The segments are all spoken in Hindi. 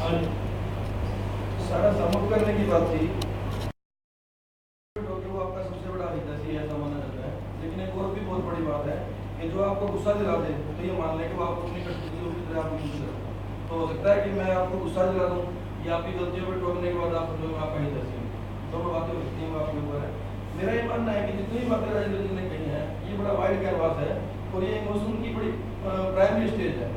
सारा सबमिट करने की बात थी। वो आपका सबसे बड़ा हित है, ऐसा माना जाता है। लेकिन एक और भी बहुत बड़ी बात है कि जो आपको गुस्सा दिला दे तो ये मान लें कि वो आपको अपनी कठपुतलियों की तरह आपको यूज करता है। तो हो सकता है कि मैं आपको गुस्सा दिला दूँ या आपकी गलतियों पर टोकने के बाद आप समझो मैं आपका हित है। दोनों बातें हो सकती हैं, वो आपके ऊपर है। मेरा ये मानना है कि जितनी भी बातें राजेंद्र जी ने कही हैं ये बड़ा वाइड कैनवास है और ये इमोशन की बड़ी प्राइमरी स्टेज है।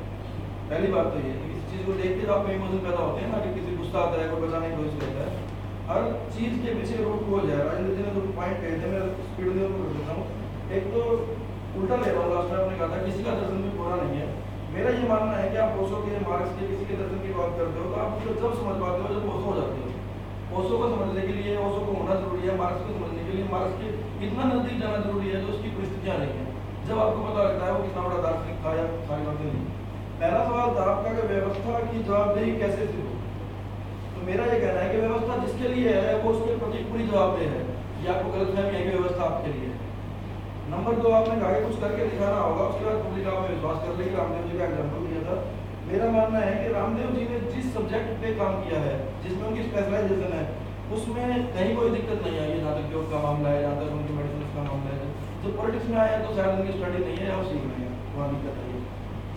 पहली बात तो ये कि किसी चीज़ को देख के आप में इमोशन पैदा होते हैं ना, कि किसी गुस्सा आता है, कोई बचाने की कोशिश करता है। हर चीज़ के पीछे रूट कोज है। राजेंद्र जी ने जो पॉइंट कहे थे मैं स्पीड में कर देता हूँ। एक तो उल्टा ले रहा हूँ, लास्ट में आपने कहा था किसी का दर्शन भी पूरा नहीं है। मेरा ये मानना है कि आप ओशो के, मार्क्स के, किसी के दर्शन की बात करते हो तो आप उसको जब समझ पाते हो जब ओशो हो जाते हो। ओशो को समझने के लिए ओशो को होना जरूरी है, मार्क्स को समझने के लिए मार्क्स के इतना नजदीक जाना जरूरी है जो उसकी परिस्थितियाँ नहीं है। जब आपको पता लगता है वो कितना बड़ा दार्शनिक था या सारी बातें नहीं। पहला सवाल था आपका कि व्यवस्था की जवाबदेही कैसे शुरू हो। तो मेरा ये कहना है कि व्यवस्था जिसके लिए है वो उसके प्रति पूरी जवाबदेह है। ये आपको गलतफहमी है कि व्यवस्था आपके लिए है। नंबर 2, आपने कहा कि कुछ करके दिखाना होगा, उसके बाद पब्लिक आप में विश्वास कर लेगी। रामदेव जी का एग्जाम्पल दिया था। मेरा मानना है कि रामदेव जी ने जिस सब्जेक्ट पे काम किया है, जिसमें उनकी स्पेशलाइजेशन है, उसमें कहीं कोई दिक्कत नहीं आई है। जहाँ तक योग का मामला है, जहाँ तक उनकी मेडिसिन का मामला है। जब पॉलिटिक्स में आया तो शायद उनकी स्टडी नहीं है या वो सीख रहे हैं, वहाँ दिक्कत है।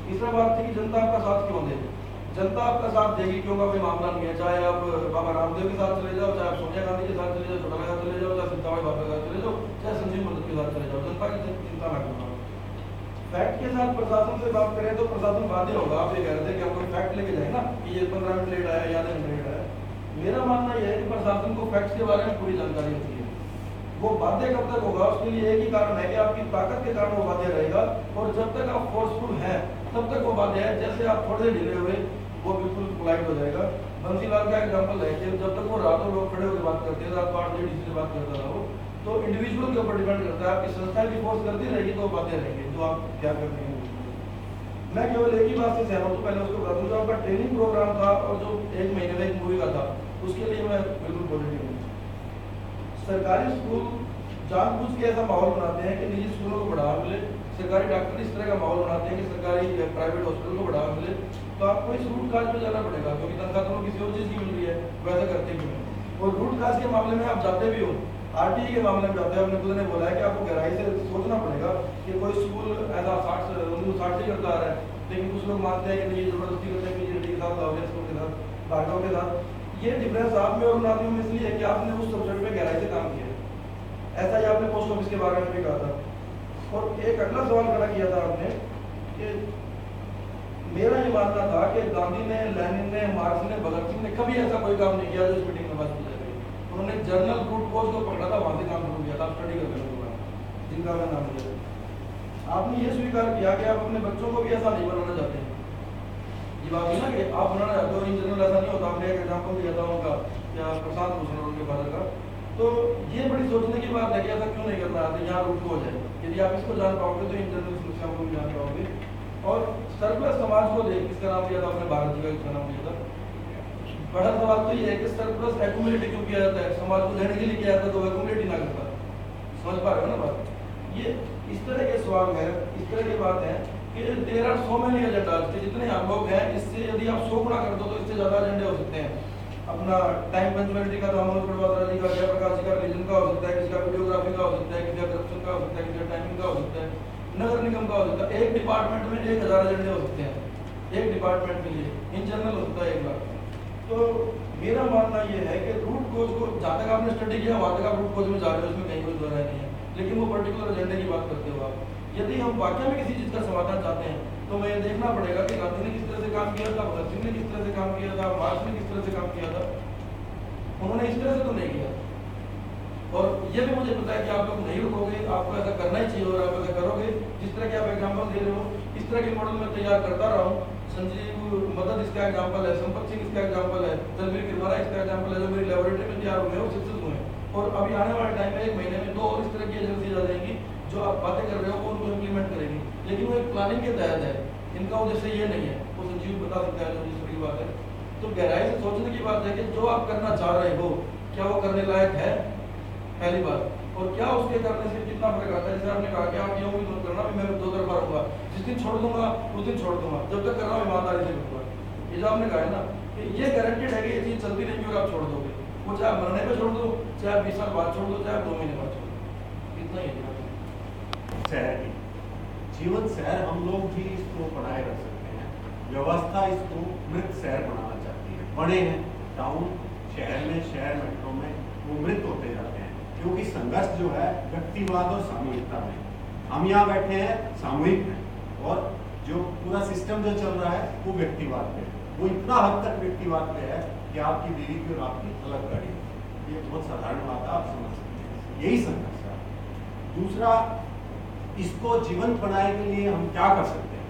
तीसरा बात थी कि जनता आपका साथ क्यों दे। जनता आपका साथ देगी क्यों का कोई मामला नहीं है। चाहे आप बाबा रामदेव के साथ चले जाओ, चाहे आप सोनिया गांधी के साथ चले जाओ, छोटा के साथ चले जाओ, चाहे सीताबाई बाबा के साथ चले जाओ, चाहे संजीव मदद के साथ चले जाओ, जनता की चिंता ना करो। फैक्ट के साथ प्रशासन से बात करें तो प्रशासन बाध्य होगा। आप ये कह रहे थे कि हम कोई फैक्ट लेके जाए ना कि ये 15 मिनट लेट आया या 10 मिनट लेट आया। मेरा मानना यह है कि प्रशासन को फैक्ट्स के बारे में पूरी जानकारी होती है। वो बाध्य कब तक होगा, उसके लिए एक ही कारण है कि आपकी ताकत के कारण वो बाध्य रहेगा। और जब तक आप फोर्सफुल हैं तब तक वो बाध्य है। जैसे आप थोड़े से ढीले हुए वो बिल्कुल पोलाइट हो जाएगा। बंसीलाल का एग्जाम्पल है कि जब तक वो रातों लोग खड़े होकर बात करते हैं, रात 8 बजे डीसी से बात करता था वो, तो इंडिविजुअल के ऊपर डिपेंड करता है। आपकी संस्था की फोर्स करती रहेगी तो बातें रहेंगे, जो आप क्या करते हैं। मैं केवल एक ही बात से सहमत हूँ, पहले उसको बता दूँ। जो आपका ट्रेनिंग प्रोग्राम था और जो 1 महीने में एक मूवी का था, उसके लिए मैं बिल्कुल पॉजिटिव हूँ। सरकारी स्कूल जानबूझ के ऐसा माहौल बनाते हैं कि निजी स्कूलों को बढ़ावा मिले। सरकारी डॉक्टर इस तरह का माहौल बनाते हैं कि सरकारी प्राइवेट हॉस्पिटल को बढ़ावा मिले। तो आपको इस रूट काज में जाना पड़ेगा, क्योंकि तनख्वाह तो किसी और चीज़ की मिल रही है, वैसा करते क्यों है। और रूट काज के मामले में आप जाते भी हो, आरटीई के मामले में जाते हैं। अपने खुद ने बोला है कि आपको गहराई से सोचना पड़ेगा कि कोई स्कूल ऐसा 1960 से करता आ रहा है, लेकिन कुछ लोग मानते हैं कि नहीं, जबरदस्ती करते हैं पीजीडी के साथ, स्कूल के साथ, भाटों के साथ। ये डिफरेंस आप में और नातियों में इसलिए है कि आपने उस सब्जेक्ट में गहराई से काम किया। ऐसा ही आपने पोस्ट ऑफिस के बारे में भी कहा था। और एक अगला सवाल खड़ा किया था आपने कि मेरा ये मानना था कि गांधी ने, लेनिन ने, मार्क्स ने, भगत सिंह ने कभी ऐसा कोई काम नहीं किया जो इस मीटिंग में बात की जा रही है। उन्होंने जर्नल रूट कोज को पकड़ा था, वहां से काम शुरू किया था, स्टडी करने के बाद, जिनका मैं नाम लिया। आपने ये स्वीकार किया कि आप अपने बच्चों को भी ऐसा नहीं बनाना चाहते। ये बात है ना कि आप बनाना चाहते हो, इन जनरल ऐसा नहीं होता। आपने एक एग्जाम्पल दिया था उनका, क्या प्रशांत भूषण और उनके फादर का। तो ये बड़ी सोचने की बात है कि ऐसा क्यों नहीं करना आते, यहाँ रूट हो जाए। यदि आप इसको जान पाओगे तो इन जनरल समस्याओं को भी जान पाओगे। और सरप्लस समाज को देख, किसका नाम लिया था आपने, भारत जी का किसका नाम लिया था। बड़ा सवाल तो ये है कि सरप्लस एक्यूमुलेट क्यों किया जाता है, समाज को देने के लिए किया जाता है तो एक्यूमुलेट ही ना करता। समझ पा रहे हो ना बात। ये इस तरह के सवाल है, इस तरह की बात है कि there are so many agendas के जितने हम लोग हैं, इससे यदि आप 100 गुना कर दो तो इससे ज्यादा एजेंडे हो सकते हैं। अपना टाइम पंचुअलिटी का, दामोदर प्रभात जी का, जयप्रकाश जी का, रिलीजन का हो सकता है, किसी का वीडियोग्राफी का हो सकता है, किसी का करप्शन का हो सकता है, किसी का टाइमिंग का हो सकता है, नगर निगम का हो सकता है। एक डिपार्टमेंट में 1000 एजेंडे हो सकते हैं, एक डिपार्टमेंट के लिए। इन जनरल होता है 1 लाख। तो मेरा मानना यह है कि रूट कोज को जहाँ तक आपने स्टडी किया वहाँ तक आप रूट कोज में जा रहे हो, उसमें कहीं कोई दोहराई नहीं है। लेकिन वो पर्टिकुलर एजेंडे की बात करते हो आप। यदि हम वाकई में किसी चीज़ का समाधान चाहते हैं तो मैं ये देखना पड़ेगा कि गांधी ने किस तरह से काम किया था, भगत सिंह ने किस तरह से काम किया था, मार्क्स ने किस तरह से काम किया था। उन्होंने इस तरह से तो नहीं किया। और ये भी मुझे पता है कि आप लोग नहीं रुकोगे, आपको ऐसा करना ही चाहिए और आप ऐसा करोगे। जिस तरह के आप एग्जाम्पल दे रहे हो, इस तरह के मॉडल में तैयार करता रहा हूँ। संजीव मदद इसका एग्जाम्पल है, संपत सिंह इसका एग्जाम्पल है, दलवीर किरवारा इसका एग्जाम्पल है, जो मेरी लेबोरेटरी में तैयार हुए हैं, सक्सेस हुए हैं। और अभी आने वाले टाइम में 1 महीने में 2 और इस तरह की एजेंसी आ जाएंगी जो आप बातें कर रहे हो वो उनको इम्प्लीमेंट करेंगी। लेकिन वो एक प्लानिंग के तहत है, इनका उद्देश्य ये नहीं है। वो संजीव बता सकता है जो जिस तरह की बात है। तो गहराई से सोचने की बात है कि जो आप करना चाह रहे हो क्या वो करने लायक है, पहली बात। और क्या उसके करने से कितना फर्क आता है। जैसे आपने कहा कि आप ये उम्मीद मत करना भी मैं 2 तरफा रहूंगा, जिस दिन छोड़ दूंगा उस दिन छोड़ दूंगा, जब तक कर रहा हूँ ईमानदारी से करूंगा। ये जो आपने कहा है ना, कि ये गारंटेड है कि ये चीज़ चलती रहेगी और आप छोड़ दोगे। वो चाहे आप मरने पे छोड़ दो, चाहे आप 20 साल बाद छोड़ दो, चाहे आप 2 महीने बाद छोड़ दो, इतना ही है। शहर की जीवन शहर हम लोग भी इसको बनाए रख सकते हैं। व्यवस्था इसको मृत शहर बनाना चाहती है। बड़े हैं टाउन शहर में, शहर मेट्रो में, वो मृत होते जाते हैं क्योंकि संघर्ष जो है व्यक्तिवाद और सामूहिकता में। हम यहाँ बैठे हैं सामूहिक में, और जो पूरा सिस्टम जो चल रहा है वो व्यक्तिवाद पे है। वो इतना हद तक व्यक्तिवाद पे है कि आपकी बीवी की और आपकी अलग गाड़ी है। ये बहुत साधारण बात है, आप समझ सकते हैं। यही संघर्ष है। दूसरा, इसको जीवंत बनाने के लिए हम क्या कर सकते हैं?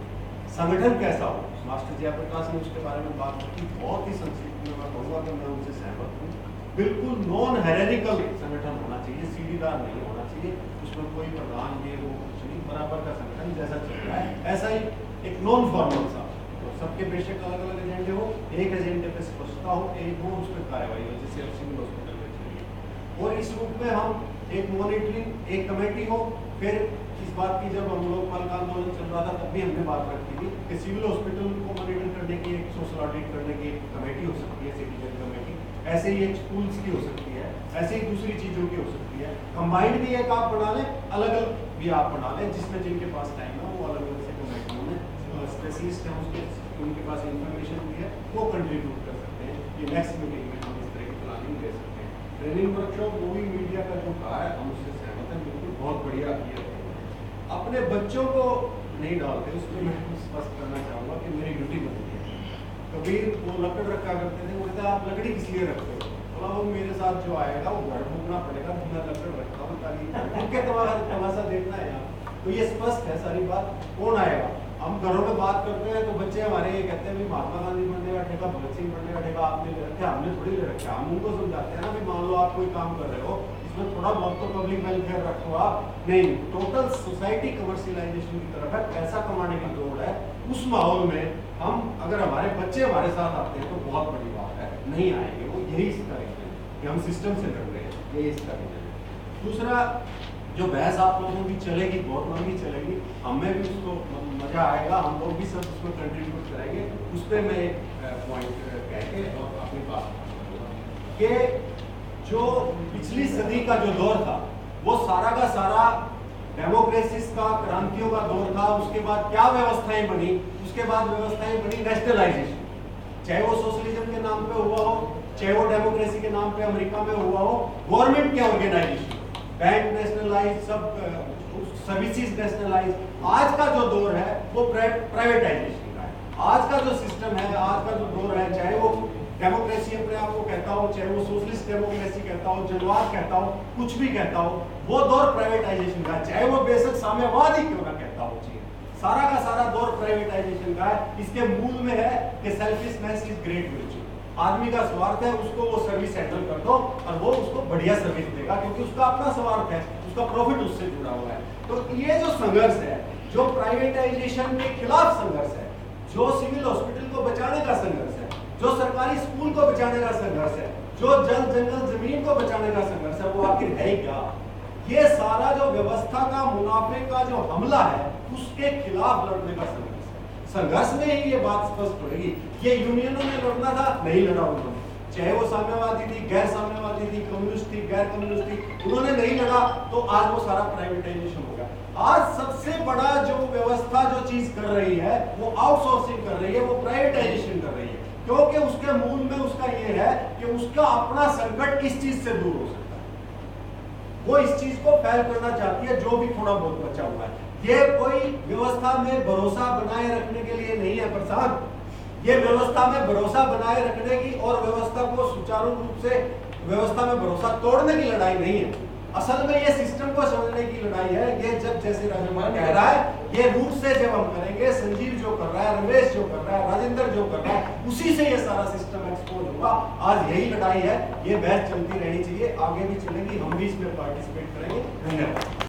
संगठन कैसा हो? मास्टर जयप्रकाश ने उसके बारे में बात की, बहुत ही संक्षिप्त में मैं कहूँगा कि मैं उनसे सहमत हूँ। बिल्कुल नॉन हेरेरिकल संगठन होना चाहिए, सीढ़ीदार नहीं होना चाहिए, उसमें कोई प्रधान ये वो कुछ नहीं, बराबर का संगठन जैसा चल रहा है ऐसा ही एक नॉन फॉर्मल सा, तो सबके बेशक अलग अलग एजेंडे हो, एक एजेंडे पे स्पष्टता हो, एक हो उस पर कार्रवाई हो, जैसे अब सिविल हॉस्पिटल में चाहिए। और इस रूप में हम एक मॉनिटरिंग एक कमेटी हो। फिर इस बात की जब हम लोग कल का आंदोलन चल रहा था तब भी हमने बात रखी थी कि सिविल हॉस्पिटल को मॉनिटर करने की एक सोशल ऑडिट करने की एक कमेटी हो सकती है, सिटीजन कमेटी। ऐसे ही एक स्कूल्स की हो सकती है, ऐसे ही दूसरी चीजों की हो सकती है। कंबाइंड भी एक आप बना लें, अलग अलग भी आप बना लें, जिसमें जिनके पास टाइम है वो अलग अलग से कमेटियों में स्पेशलिस्ट हैं, उसके उनके पास इंफॉर्मेशन भी है, वो कंट्रीब्यूट कर सकते हैं। ये नेक्स्ट मीटिंग में हम इस तरह की प्लानिंग दे सकते हैं। ट्रेनिंग वर्कशॉप मूविंग मीडिया का जो कहा है हम उससे सहमत हैं, बिल्कुल बहुत बढ़िया किया। अपने बच्चों को नहीं डालते, उसमें मैं स्पष्ट करना चाहूँगा कि मेरी ड्यूटी बनती है। कबीर वो लकड़ रखा करते थे, वो कहते आप लकड़ी किस लिए रखते हो? बोला वो मेरे साथ जो आएगा वो घर ढूंढना पड़ेगा, तो मैं लकड़ रखता हूँ ताकि उनके तमाशा देखना है यहाँ। तो ये स्पष्ट है सारी बात। कौन आएगा? हम घरों में बात करते हैं तो बच्चे हमारे ये कहते हैं महात्मा गांधी बनने का ठेका, भगत सिंह बनने का ठेका आपने ले रखा, हमने थोड़ी ले रखा। हम उनको समझाते हैं ना कि मान लो आप कोई काम कर रहे हो, इसमें थोड़ा बहुत तो पब्लिक वेलफेयर रखो आप। नहीं, टोटल सोसाइटी कमर्शियलाइजेशन की तरफ है, पैसा कमाने की दौड़ है। उस माहौल में हम अगर हमारे बच्चे हमारे साथ आते हैं तो बहुत बड़ी बात है। नहीं आएंगे वो, यही इसका रीजन है कि हम सिस्टम से लड़ रहे हैं, यही इसका रीजन है। दूसरा, जो बहस आप लोगों की चलेगी, बहुत लंबी चलेगी, हमें भी उसको मजा आएगा, हम लोग भी सब उसमें कंट्रीब्यूट करेंगे। उस पर मैं एक पॉइंट कह के और अपनी बात कि जो पिछली सदी का जो दौर था वो सारा का सारा डेमोक्रेसीज का, क्रांतियों का दौर था। उसके बाद क्या व्यवस्थाएं बनी? उसके बाद व्यवस्थाएं बनी नेशनलाइजेशन, चाहे वो सोशलिज्म के नाम पे हुआ हो, चाहे वो डेमोक्रेसी के नाम पे अमेरिका में हुआ हो। गवर्नमेंट के ऑर्गेनाइजेशन, बैंक नेशनलाइज, सब सर्विसेज नेशनलाइज। आज का जो दौर है वो प्राइवेटाइजेशन का है। आज का जो सिस्टम है, आज का जो दौर है, चाहे वो डेमोक्रेसी अपने आप को कहता हो, चाहे वो सोशलिस्ट डेमोक्रेसी कहता हो, जनवाद कहता हो, कुछ भी कहता हो, वो दौर प्राइवेटाइजेशन का है। चाहे वो बेशक साम्यवाद ही क्यों ना कहता हो, चाहिए सारा का सारा दौर प्राइवेटाइजेशन का है। इसके मूल में है कि सेल्फिशनेस इज ग्रेट वर्च्यू। आदमी का स्वार्थ है, उसको वो सर्विस हैंडल कर दो और वो उसको बढ़िया सर्विस देगा, क्योंकि उसका अपना स्वार्थ है, उसका प्रॉफिट उससे जुड़ा हुआ है। तो ये जो संघर्ष है, जो प्राइवेटाइजेशन के खिलाफ संघर्ष है, जो सिविल हॉस्पिटल को बचाने का संघर्ष है, जो सरकारी स्कूल को बचाने का संघर्ष है, जो जल जंगल जमीन को बचाने का संघर्ष है, वो आखिर है क्या? ये सारा जो व्यवस्था का, मुनाफे का जो हमला है, उसके खिलाफ लड़ने का संघर्ष है। संघर्ष में ही ये बात स्पष्ट होगी। ये यूनियनों ने लड़ना था, नहीं लड़ा उन्होंने, चाहे वो साम्यवादी थी, गैर साम्यवादी थी, कम्युनिस्ट थी, गैर कम्युनिस्ट थी, उन्होंने नहीं लड़ा, तो आज वो सारा प्राइवेटाइजेशन हो गया। आज सबसे बड़ा जो व्यवस्था जो चीज कर रही है वो आउटसोर्सिंग कर रही है, वो प्राइवेटाइजेशन कर रही है, क्योंकि उसके मूल में उसका ये है कि उसका अपना संकट इस चीज से दूर हो सकता है। वो इस चीज को फैल करना चाहती है जो भी थोड़ा बहुत बचा हुआ है। ये कोई व्यवस्था में भरोसा बनाए रखने के लिए नहीं है प्रसाद, ये व्यवस्था में भरोसा बनाए रखने की और व्यवस्था को सुचारू रूप से व्यवस्था में भरोसा तोड़ने की लड़ाई नहीं है। असल में ये सिस्टम को समझने की लड़ाई है। ये जब जैसे राजमान कह रहा है, ये रूट से जब हम करेंगे, संजीव जो कर रहा है, रमेश जो कर रहा है, राजेंद्र जो कर रहा है, उसी से ये सारा सिस्टम एक्सपोज होगा। आज यही लड़ाई है, ये बहस चलती रहनी चाहिए, आगे भी चलेगी, हम भी इसमें पार्टिसिपेट करेंगे। धन्यवाद।